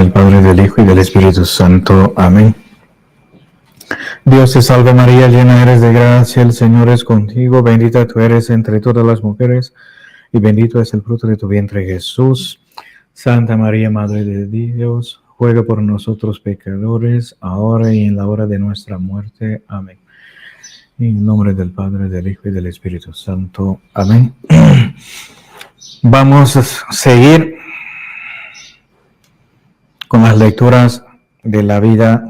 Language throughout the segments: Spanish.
del Padre, del Hijo y del Espíritu Santo. Amén. Dios te salve María, llena eres de gracia, el Señor es contigo, bendita tú eres entre todas las mujeres, y bendito es el fruto de tu vientre Jesús. Santa María, Madre de Dios, ruega por nosotros pecadores, ahora y en la hora de nuestra muerte. Amén. En el nombre del Padre, del Hijo y del Espíritu Santo. Amén. Vamos a seguir con las lecturas de la vida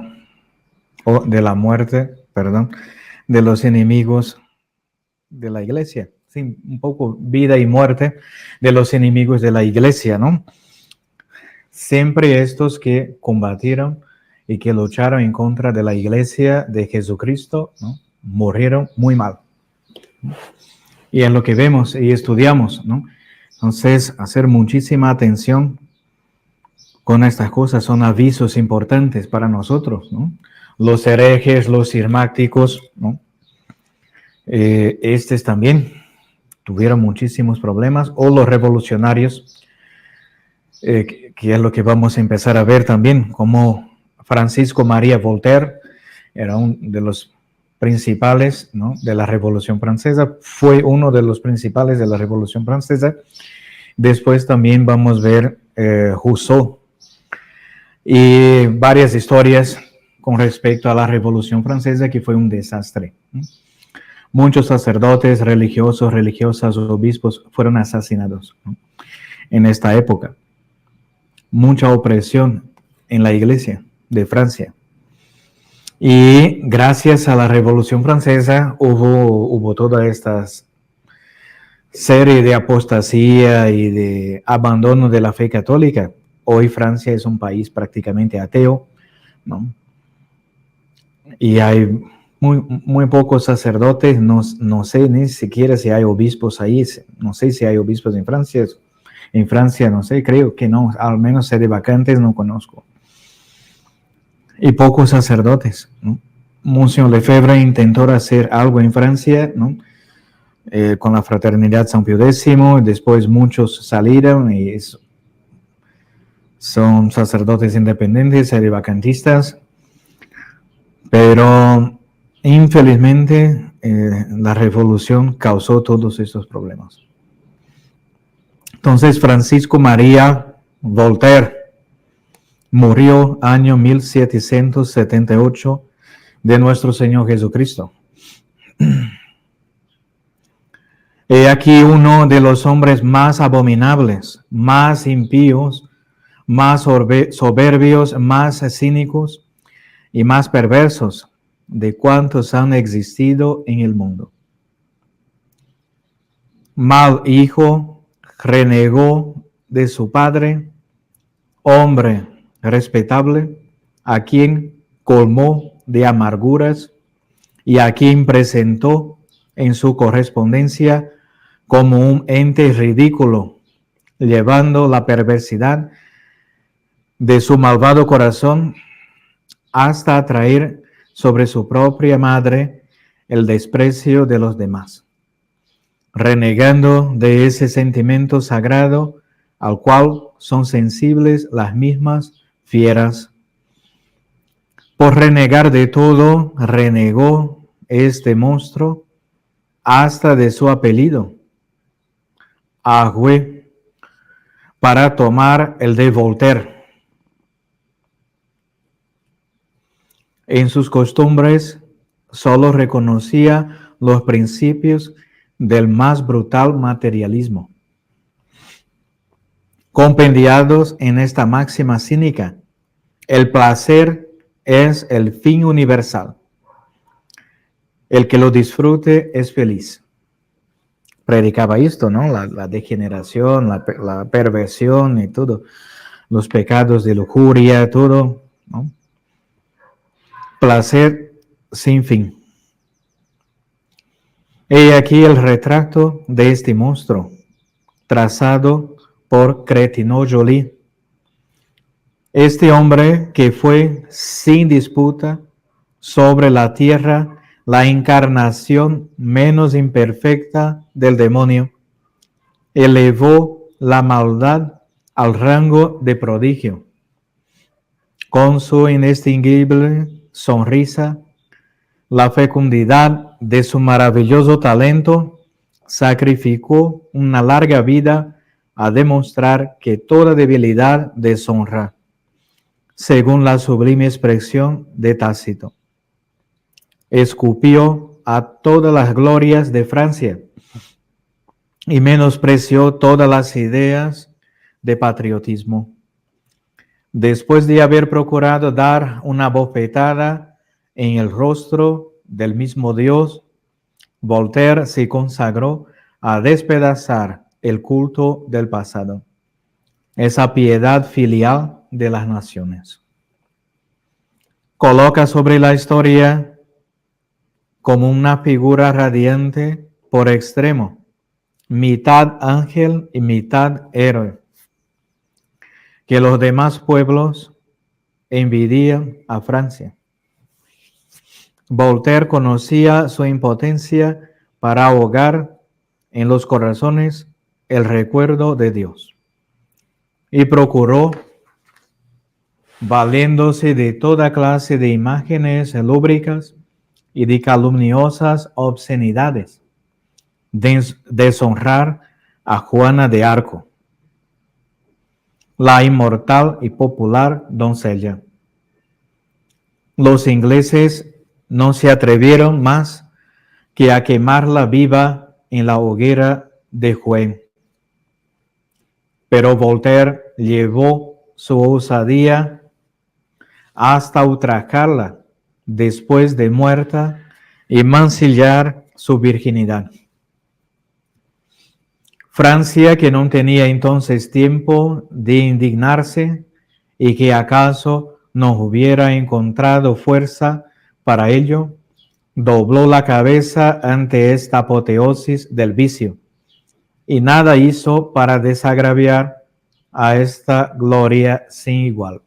o de la muerte, de los enemigos de la iglesia. Sí, un poco vida y muerte de los enemigos de la iglesia, ¿no? Siempre estos que combatieron y que lucharon en contra de la iglesia de Jesucristo, ¿no? Murieron muy mal. Y es lo que vemos y estudiamos, ¿no? Entonces, hacer muchísima atención con estas cosas, son avisos importantes para nosotros, ¿no? Los herejes, los cismáticos, ¿no? Estos también tuvieron muchísimos problemas, o los revolucionarios, que es lo que vamos a empezar a ver también, como Francisco María Voltaire era uno de los principales, ¿no?, de la Revolución Francesa, fue uno de los principales de la Revolución Francesa. Después también vamos a ver Rousseau y varias historias con respecto a la Revolución Francesa, que fue un desastre. Muchos sacerdotes, religiosos, religiosas, obispos fueron asesinados, ¿no?, en esta época. Mucha opresión en la iglesia de Francia. Y gracias a la Revolución Francesa hubo toda esta serie de apostasía y de abandono de la fe católica. Hoy Francia es un país prácticamente ateo, ¿no? Y hay muy pocos sacerdotes, no sé ni siquiera si hay obispos ahí, no sé si hay obispos en Francia. En Francia, no sé, creo que no, al menos sede vacantes no conozco. Y pocos sacerdotes, ¿no? Monsignor Lefebvre intentó hacer algo en Francia, ¿no?, con la Fraternidad San Pío X, después muchos salieron y son sacerdotes independientes, sedevacantistas, pero infelizmente la revolución causó todos estos problemas. Entonces Francisco María Voltaire murió año 1778 de nuestro Señor Jesucristo. He aquí uno de los hombres más abominables, más impíos, más soberbios, más cínicos y más perversos de cuantos han existido en el mundo. Mal hijo, renegó de su padre, hombre respetable, a quien colmó de amarguras y a quien presentó en su correspondencia como un ente ridículo, llevando la perversidad de su malvado corazón hasta atraer sobre su propia madre el desprecio de los demás, renegando de ese sentimiento sagrado al cual son sensibles las mismas fieras. Por renegar de todo, renegó este monstruo hasta de su apellido, Agüe, para tomar el de Voltaire. En sus costumbres solo reconocía los principios del más brutal materialismo, compendiados en esta máxima cínica: el placer es el fin universal. El que lo disfrute es feliz. Predicaba esto, ¿no? La degeneración, la perversión y todo. Los pecados de lujuria, todo, ¿no? Placer sin fin. He aquí el retrato de este monstruo, trazado por Cretineau Joly. Este hombre que fue sin disputa sobre la tierra la encarnación menos imperfecta del demonio, elevó la maldad al rango de prodigio. Con su indistinguible sonrisa, la fecundidad de su maravilloso talento, sacrificó una larga vida a demostrar que toda debilidad deshonra, según la sublime expresión de Tácito. Escupió a todas las glorias de Francia y menospreció todas las ideas de patriotismo. Después de haber procurado dar una bofetada en el rostro del mismo Dios, Voltaire se consagró a despedazar el culto del pasado, esa piedad filial de las naciones. Coloca sobre la historia como una figura radiante por extremo, mitad ángel y mitad héroe, que los demás pueblos envidian a Francia. Voltaire conocía su impotencia para ahogar en los corazones el recuerdo de Dios y procuró, valiéndose de toda clase de imágenes lúbricas y de calumniosas obscenidades, deshonrar a Juana de Arco, la inmortal y popular doncella. Los ingleses no se atrevieron más que a quemarla viva en la hoguera de Jaén. Pero Voltaire llevó su osadía hasta ultrajarla después de muerta y mancillar su virginidad. Francia, que no tenía entonces tiempo de indignarse y que acaso no hubiera encontrado fuerza para ello, dobló la cabeza ante esta apoteosis del vicio y nada hizo para desagraviar a esta gloria sin igual.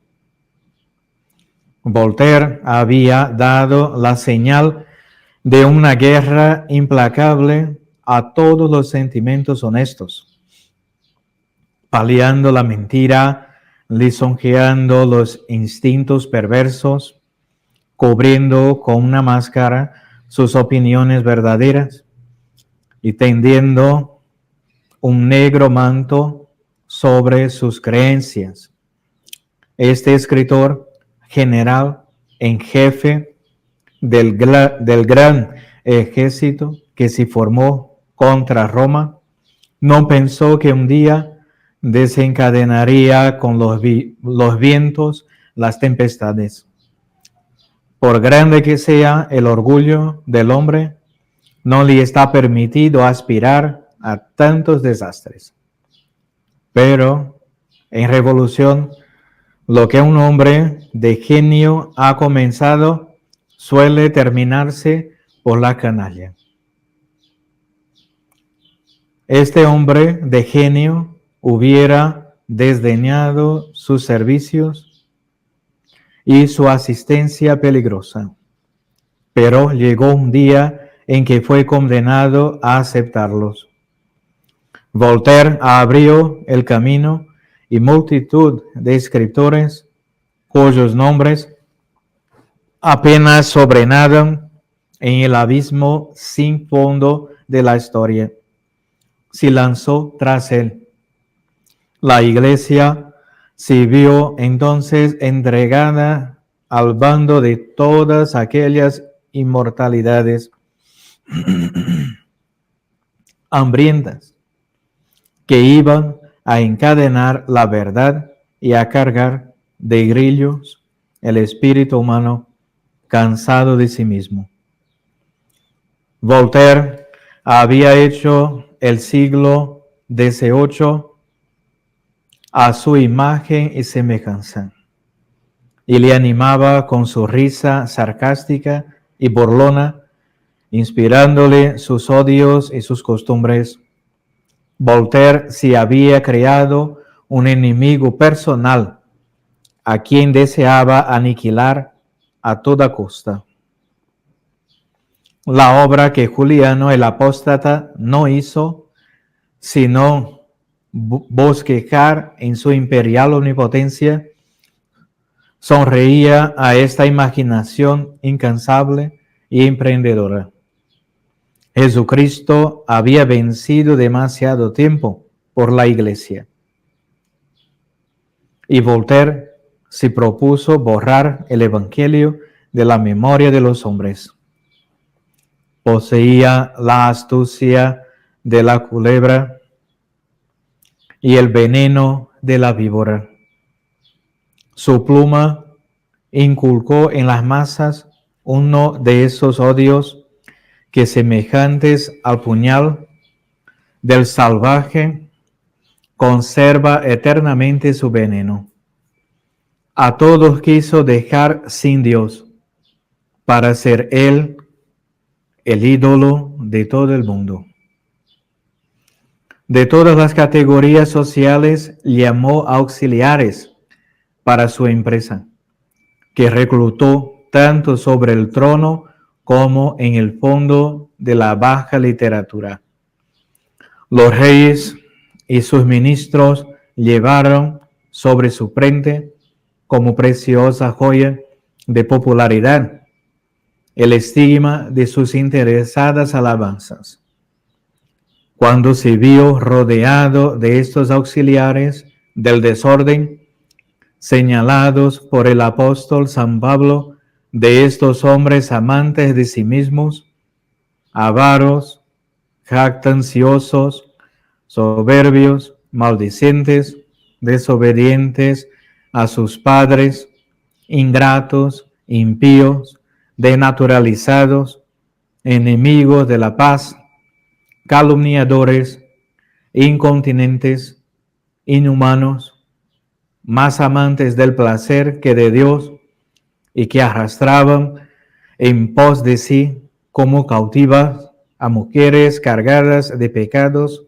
Voltaire había dado la señal de una guerra implacable a todos los sentimientos honestos, paliando la mentira, lisonjeando los instintos perversos, cubriendo con una máscara sus opiniones verdaderas y tendiendo un negro manto sobre sus creencias. Este escritor general en jefe del gran ejército que se formó contra Roma, no pensó que un día desencadenaría con los vientos las tempestades. Por grande que sea el orgullo del hombre, no le está permitido aspirar a tantos desastres. Pero en revolución, lo que un hombre de genio ha comenzado suele terminarse por la canalla. Este hombre de genio hubiera desdeñado sus servicios y su asistencia peligrosa, pero llegó un día en que fue condenado a aceptarlos. Voltaire abrió el camino y multitud de escritores cuyos nombres apenas sobrenadan en el abismo sin fondo de la historia, se lanzó tras él. La Iglesia se vio entonces entregada al bando de todas aquellas inmortalidades hambrientas que iban a encadenar la verdad y a cargar de grillos el espíritu humano cansado de sí mismo. Voltaire había hecho el siglo XVIII a su imagen y semejanza, y le animaba con su risa sarcástica y burlona, inspirándole sus odios y sus costumbres. Voltaire se había creado un enemigo personal a quien deseaba aniquilar a toda costa. La obra que Juliano el apóstata no hizo, sino bosquejar en su imperial omnipotencia sonreía a esta imaginación incansable y emprendedora. Jesucristo había vencido demasiado tiempo por la Iglesia. Y Voltaire se propuso borrar el Evangelio de la memoria de los hombres. Poseía la astucia de la culebra y el veneno de la víbora. Su pluma inculcó en las masas uno de esos odios que, semejantes al puñal del salvaje, conserva eternamente su veneno. A todos quiso dejar sin Dios, para ser Él el ídolo de todo el mundo. De todas las categorías sociales llamó auxiliares para su empresa, que reclutó tanto sobre el trono como en el fondo de la baja literatura. Los reyes y sus ministros llevaron sobre su frente, como preciosa joya de popularidad, el estigma de sus interesadas alabanzas. Cuando se vio rodeado de estos auxiliares del desorden, señalados por el apóstol San Pablo, de estos hombres amantes de sí mismos, avaros, jactanciosos, soberbios, maldicientes, desobedientes a sus padres, ingratos, impíos, denaturalizados, enemigos de la paz, calumniadores, incontinentes, inhumanos, más amantes del placer que de Dios, y que arrastraban en pos de sí como cautivas a mujeres cargadas de pecados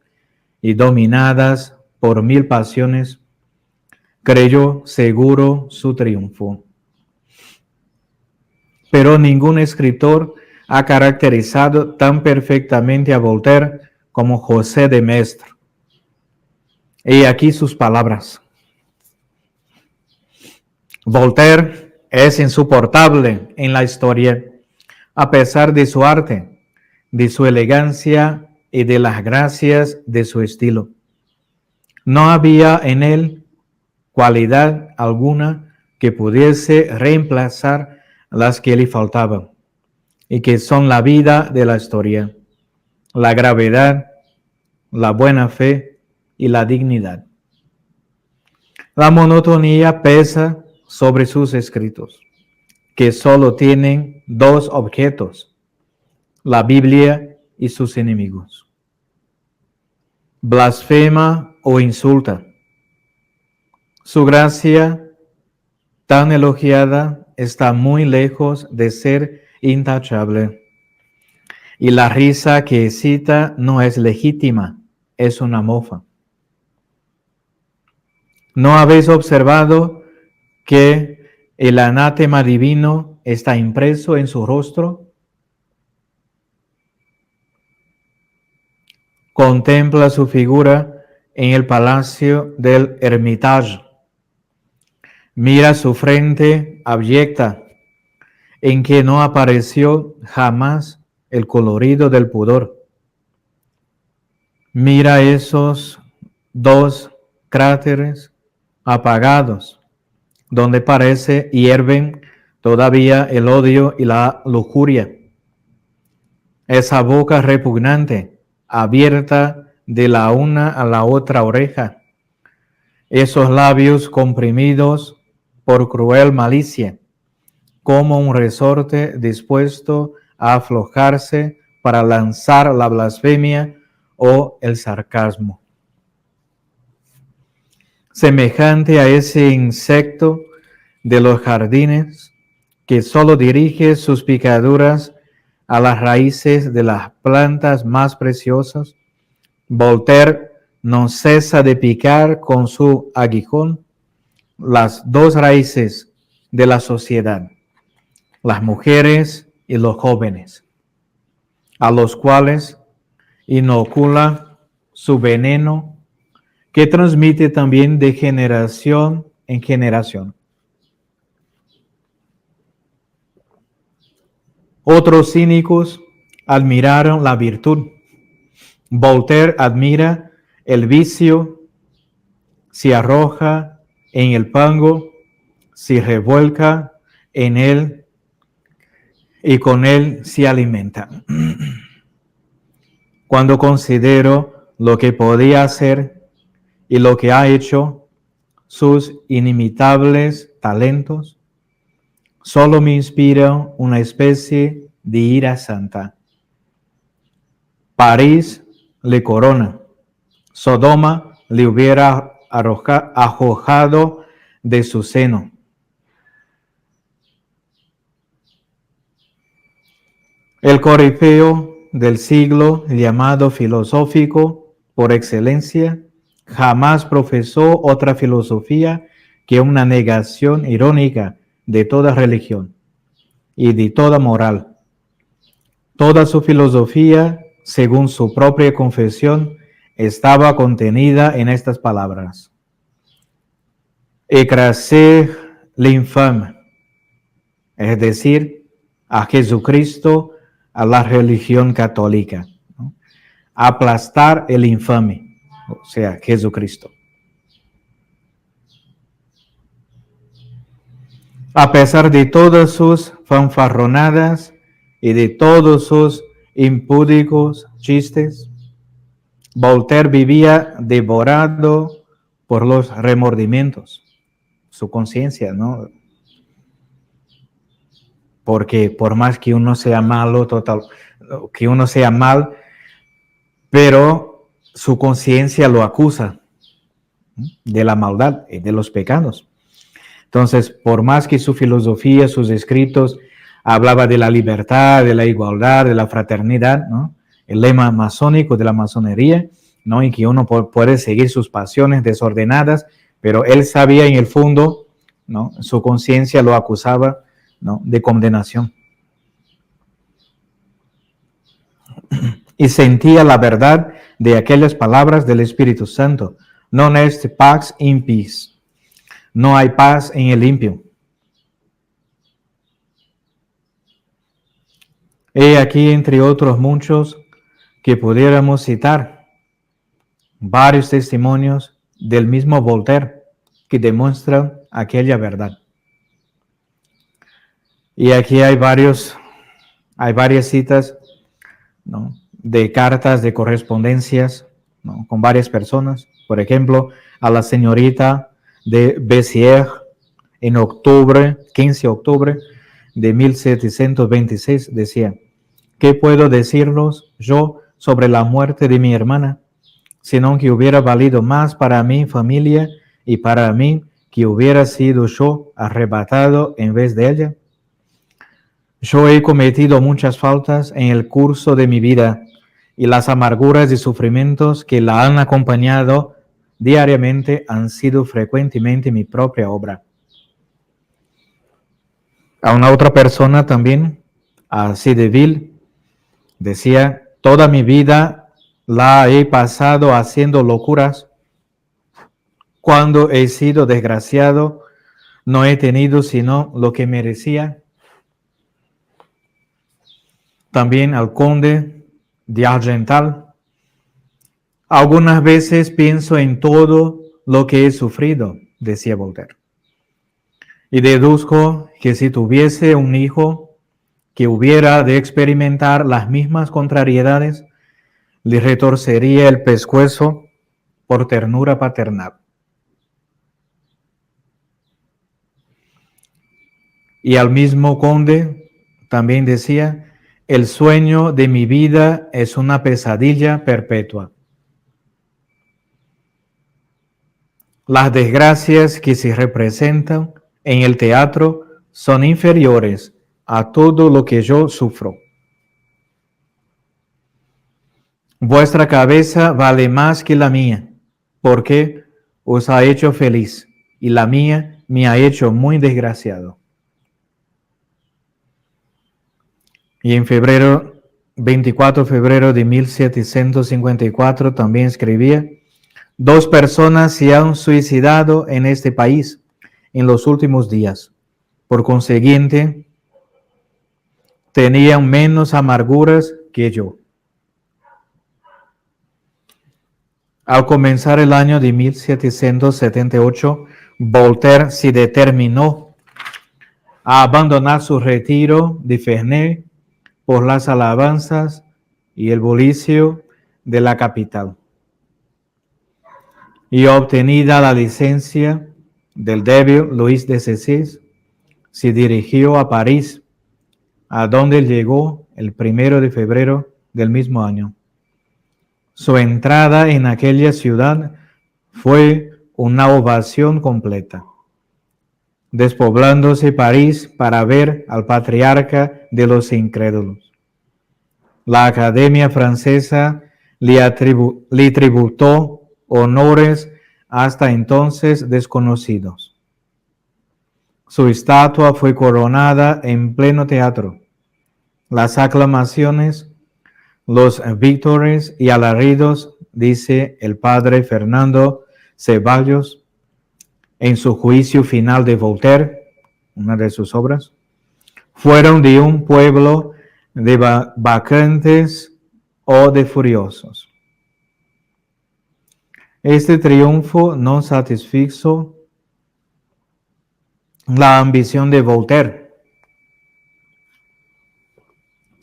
y dominadas por 1000 pasiones, creyó seguro su triunfo. Pero ningún escritor ha caracterizado tan perfectamente a Voltaire como José de Maistre. He aquí sus palabras. Voltaire es insoportable en la historia, a pesar de su arte, de su elegancia y de las gracias de su estilo. No había en él cualidad alguna que pudiese reemplazar las que le faltaban, y que son la vida de la historia, la gravedad, la buena fe y la dignidad. La monotonía pesa sobre sus escritos, que solo tienen dos objetos: la Biblia y sus enemigos. Blasfema o insulta. Su gracia, tan elogiada, está muy lejos de ser intachable. Y la risa que excita no es legítima, es una mofa. ¿No habéis observado que el anatema divino está impreso en su rostro? Contempla su figura en el palacio del Hermitage. Mira su frente abyecta, en que no apareció jamás el colorido del pudor. Mira esos dos cráteres apagados, donde parece hierven todavía el odio y la lujuria. Esa boca repugnante, abierta de la una a la otra oreja. Esos labios comprimidos por cruel malicia, como un resorte dispuesto a aflojarse para lanzar la blasfemia o el sarcasmo. Semejante a ese insecto de los jardines que solo dirige sus picaduras a las raíces de las plantas más preciosas, Voltaire no cesa de picar con su aguijón las dos raíces de la sociedad, las mujeres y los jóvenes, a los cuales inocula su veneno, que transmite también de generación en generación. Otros cínicos admiraron la virtud. Voltaire admira el vicio, se arroja en el fango, se revuelca en él y con él se alimenta. Cuando considero lo que podía hacer y lo que ha hecho, sus inimitables talentos, solo me inspira una especie de ira santa. París le corona, Sodoma le hubiera arrojado de su seno. El corifeo del siglo, llamado filosófico por excelencia, jamás profesó otra filosofía que una negación irónica de toda religión y de toda moral. Toda su filosofía, según su propia confesión, estaba contenida en estas palabras: écraser l'infâme, es decir, a Jesucristo, a la religión católica, ¿no? Aplastar el infame, o sea, Jesucristo. A pesar de todas sus fanfarronadas y de todos sus impúdicos chistes, Voltaire vivía devorado por los remordimientos, su conciencia, ¿no? Porque por más que uno sea malo, que uno sea mal, pero su conciencia lo acusa de la maldad y de los pecados. Entonces, por más que su filosofía, sus escritos, hablaba de la libertad, de la igualdad, de la fraternidad, ¿no? El lema masónico de la masonería, ¿no? Y que uno puede seguir sus pasiones desordenadas, pero él sabía en el fondo, ¿no? Su conciencia lo acusaba, ¿no? De condenación. Y sentía la verdad de aquellas palabras del Espíritu Santo: non est pax impiis. No hay paz en el limpio. He aquí, entre otros muchos, que pudiéramos citar varios testimonios del mismo Voltaire que demuestran aquella verdad. Y aquí hay varias citas, ¿no? De cartas, de correspondencias, ¿no? Con varias personas. Por ejemplo, a la señorita de Béziers en octubre, 15 de octubre de 1726, decía: ¿qué puedo decirlos yo sobre la muerte de mi hermana, sino que hubiera valido más para mi familia y para mí que hubiera sido yo arrebatado en vez de ella? Yo he cometido muchas faltas en el curso de mi vida, y las amarguras y sufrimientos que la han acompañado diariamente han sido frecuentemente mi propia obra. A una otra persona también, a Cideville, decía: toda mi vida la he pasado haciendo locuras. Cuando he sido desgraciado, no he tenido sino lo que merecía. También al conde de Argental: algunas veces pienso en todo lo que he sufrido, decía Voltaire, y deduzco que si tuviese un hijo que hubiera de experimentar las mismas contrariedades, le retorcería el pescuezo por ternura paternal. Y al mismo conde también decía: el sueño de mi vida es una pesadilla perpetua. Las desgracias que se representan en el teatro son inferiores a todo lo que yo sufro. Vuestra cabeza vale más que la mía, porque os ha hecho feliz, y la mía me ha hecho muy desgraciado. Y en 24 de febrero de 1754 también escribía: 2 personas se han suicidado en este país en los últimos días. Por consiguiente, tenían menos amarguras que yo. Al comenzar el año de 1778, Voltaire se determinó a abandonar su retiro de Ferney por las alabanzas y el bullicio de la capital. Y obtenida la licencia del débil Luis XVI, se dirigió a París, a donde llegó el 1 de febrero del mismo año. Su entrada en aquella ciudad fue una ovación completa, despoblándose París para ver al patriarca de los incrédulos. La Academia Francesa le tributó honores hasta entonces desconocidos. Su estatua fue coronada en pleno teatro. Las aclamaciones, los vítores y alaridos, dice el padre Fernando Ceballos en su juicio final de Voltaire, una de sus obras, fueron de un pueblo de bacantes o de furiosos. Este triunfo no satisfizo la ambición de Voltaire,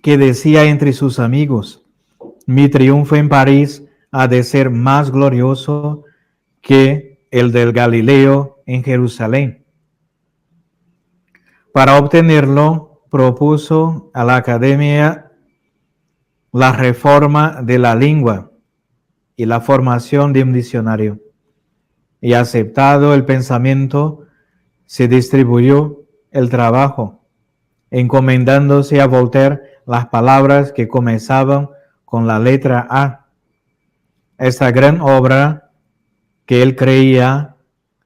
que decía entre sus amigos: mi triunfo en París ha de ser más glorioso que el del Galileo en Jerusalén. Para obtenerlo, propuso a la Academia la reforma de la lengua y la formación de un diccionario. Y aceptado el pensamiento, se distribuyó el trabajo, encomendándose a Voltaire las palabras que comenzaban con la letra A. Esta gran obra que él creía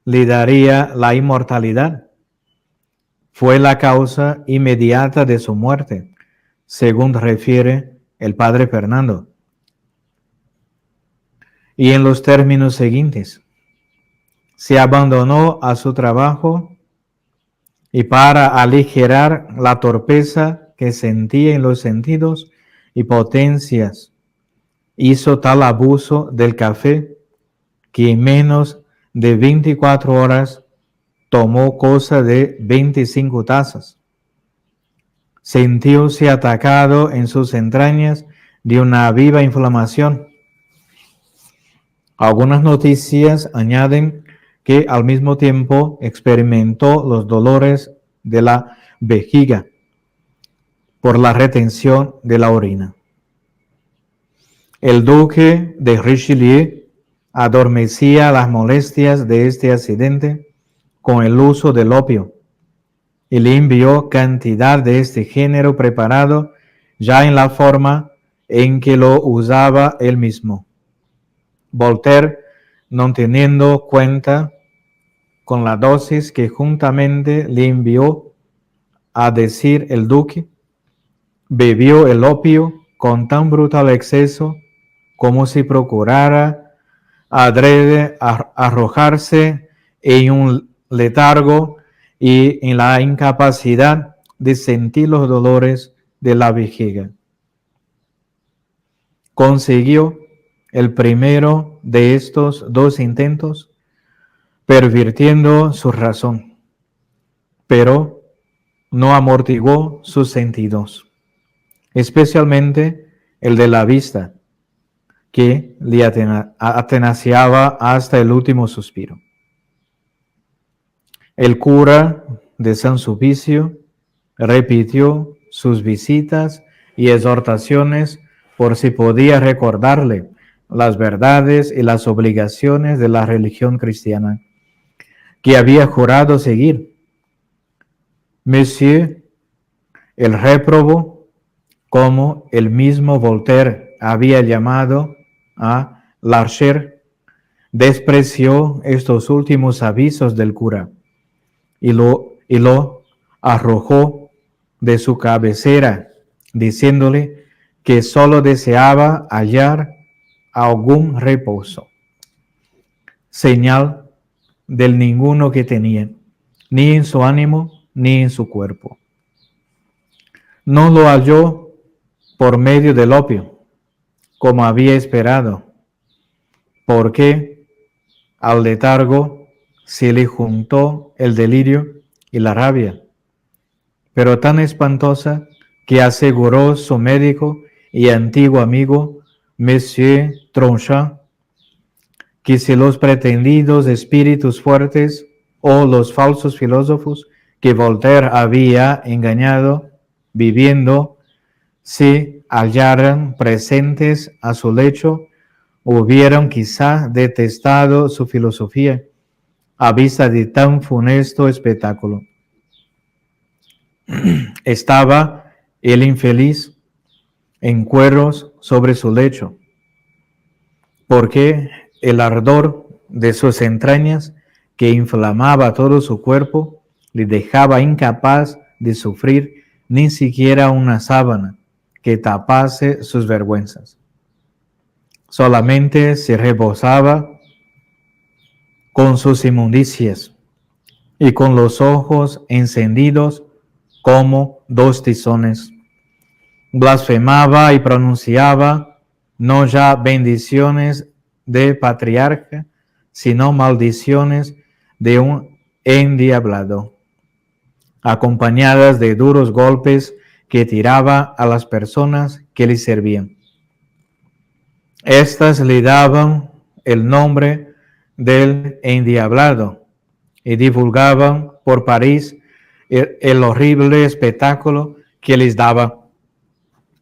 le daría la inmortalidad fue la causa inmediata de su muerte, según refiere el padre Fernando. Y en los términos siguientes: se abandonó a su trabajo y para aligerar la torpeza que sentía en los sentidos y potencias, hizo tal abuso del café que en menos de 24 horas tomó cosa de 25 tazas. Sintióse atacado en sus entrañas de una viva inflamación. Algunas noticias añaden que al mismo tiempo experimentó los dolores de la vejiga por la retención de la orina. El duque de Richelieu adormecía las molestias de este accidente con el uso del opio y le envió cantidad de este género preparado ya en la forma en que lo usaba él mismo. Voltaire, no teniendo cuenta con la dosis que juntamente le envió a decir el duque, bebió el opio con tan brutal exceso como si procurara adrede arrojarse en un letargo y en la incapacidad de sentir los dolores de la vejiga. Consiguió el primero de estos dos intentos, pervirtiendo su razón, pero no amortiguó sus sentidos, especialmente el de la vista, que le atenaciaba hasta el último suspiro. El cura de San Sulpicio repitió sus visitas y exhortaciones por si podía recordarle las verdades y las obligaciones de la religión cristiana que había jurado seguir. Monsieur el réprobo, como el mismo Voltaire había llamado a Larcher, despreció estos últimos avisos del cura y lo arrojó de su cabecera, diciéndole que solo deseaba hallar algún reposo, señal del ninguno que tenía, ni en su ánimo ni en su cuerpo. No lo halló por medio del opio, como había esperado, porque al letargo se le juntó el delirio y la rabia, pero tan espantosa que aseguró su médico y antiguo amigo, Monsieur Tronchat, que si los pretendidos espíritus fuertes o los falsos filósofos que Voltaire había engañado viviendo se hallaran presentes a su lecho, hubieran quizá detestado su filosofía a vista de tan funesto espectáculo. Estaba el infeliz en cueros sobre su lecho, porque el ardor de sus entrañas, que inflamaba todo su cuerpo, le dejaba incapaz de sufrir ni siquiera una sábana que tapase sus vergüenzas. Solamente se rebosaba con sus inmundicias y con los ojos encendidos como dos tizones. Blasfemaba y pronunciaba no ya bendiciones de patriarca, sino maldiciones de un endiablado, acompañadas de duros golpes que tiraba a las personas que le servían. Estas le daban el nombre del endiablado y divulgaban por París el horrible espectáculo que les daba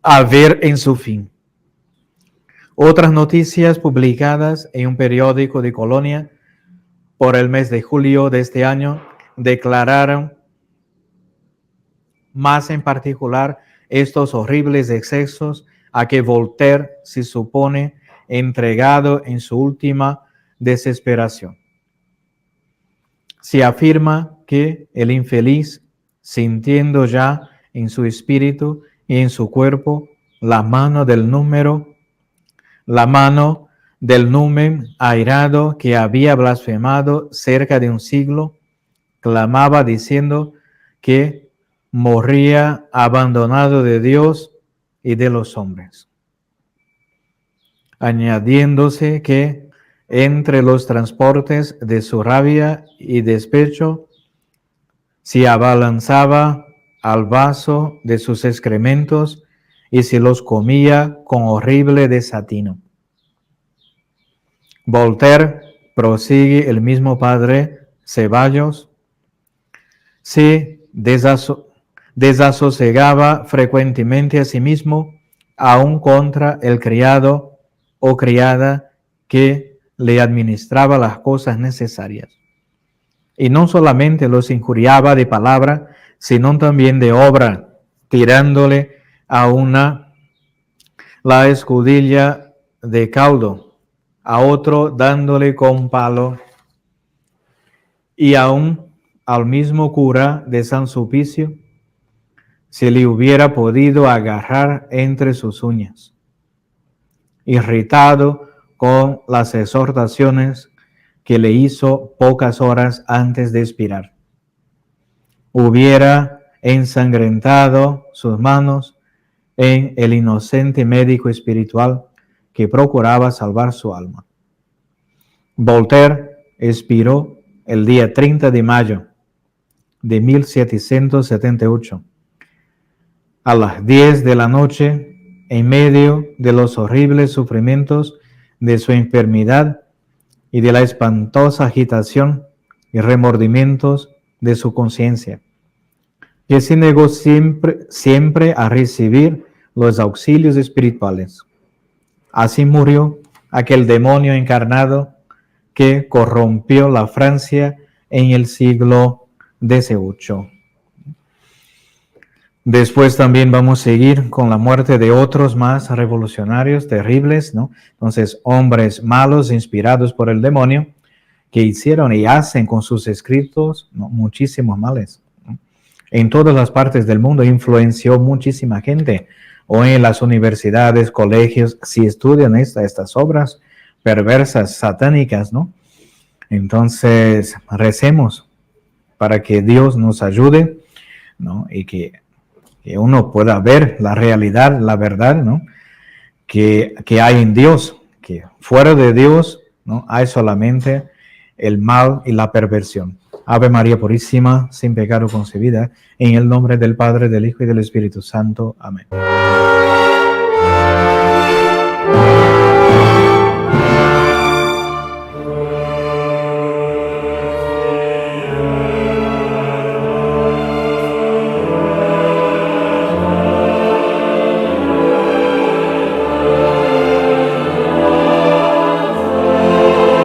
a ver en su fin. Otras noticias publicadas en un periódico de Colonia por el mes de julio de este año declararon más en particular estos horribles excesos a que Voltaire se supone entregado en su última desesperación. Se afirma que el infeliz, sintiendo ya en su espíritu y en su cuerpo la mano del numen airado que había blasfemado cerca de un siglo, clamaba diciendo que moría abandonado de Dios y de los hombres, añadiéndose que entre los transportes de su rabia y despecho se abalanzaba al vaso de sus excrementos y se los comía con horrible desatino. Voltaire, prosigue el mismo padre Ceballos, se desasosegaba frecuentemente a sí mismo, aun contra el criado o criada que le administraba las cosas necesarias. Y no solamente los injuriaba de palabra, sino también de obra, tirándole a una la escudilla de caldo, a otro dándole con palo, y aún al mismo cura de San Sulpicio se le hubiera podido agarrar entre sus uñas. Irritado con las exhortaciones que le hizo pocas horas antes de expirar, hubiera ensangrentado sus manos en el inocente médico espiritual que procuraba salvar su alma. Voltaire expiró el día 30 de mayo de 1778, a las 10 de la noche, en medio de los horribles sufrimientos de su enfermedad y de la espantosa agitación y remordimientos de su conciencia, que se negó siempre a recibir los auxilios espirituales. Así murió aquel demonio encarnado que corrompió la Francia en el siglo XVIII. Después también vamos a seguir con la muerte de otros más revolucionarios terribles, ¿no? Entonces, hombres malos inspirados por el demonio que hicieron y hacen con sus escritos, ¿no?, muchísimos males, ¿no? En todas las partes del mundo influenció muchísima gente. Hoy en las universidades, colegios, si estudian estas obras perversas, satánicas, ¿no? Entonces, recemos para que Dios nos ayude, ¿no? Y que que uno pueda ver la realidad, la verdad, ¿no? Que hay en Dios, que fuera de Dios, ¿no? Hay solamente el mal y la perversión. Ave María Purísima, sin pecado concebida, en el nombre del Padre, del Hijo y del Espíritu Santo. Amén.